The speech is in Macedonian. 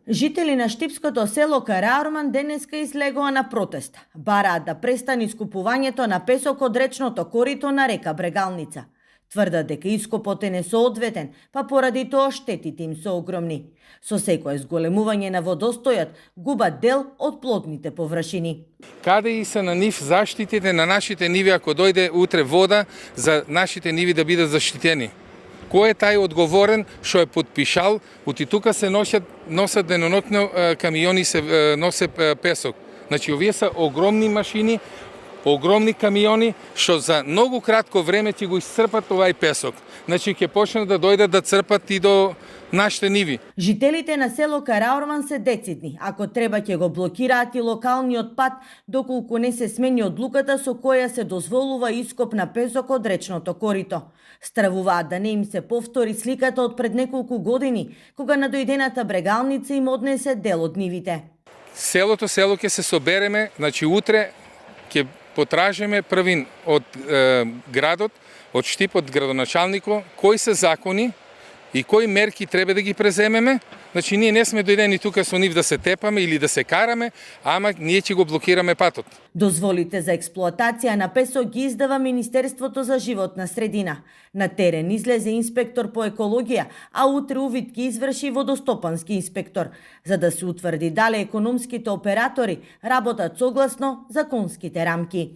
Жители на штипското село Караорман денеска излегоа на протест. Бараат да престане искупувањето на песок од речното корито на река Брегалница. Тврдат дека ископот е несоодветен, па поради тоа штетите им се огромни. Со секое зголемување на водостојот губат дел од плодните површини. Каде и се на нив заштитите на нашите ниви ако дојде утре вода за нашите ниви да бидат заштитени? Кој е тај одговорен што е подпишал, ути тука се носат денонотно камиони, се носе песок. Значи, овие се огромни машини, огромни камиони, што за многу кратко време ќе го исцрпат овај песок. Значи, ќе почнат да дојдат да црпат и до нашите ниви. Жителите на село Караорман се децидни. Ако треба ќе го блокираат и локалниот пат, доколку не се смени одлуката со која се дозволува ископ на песок од речното корито. Стравуваат да не им се повтори сликата од пред неколку години, кога надојдената Брегалница им однесе дел од нивите. Село ќе се собереме, значи утре ќе потражиме првин од градот, од Штип, од градоначалникот, кои се закони и кои мерки треба да ги преземеме. Значи, ние не сме дојдени тука со нив да се тепаме или да се караме, ама ние ќе го блокираме патот. Дозволите за експлоатација на песок ги издава Министерството за животна средина. На терен излезе инспектор по екологија, а утре увид ги изврши водостопански инспектор, за да се утврди дали економските оператори работат согласно законските рамки.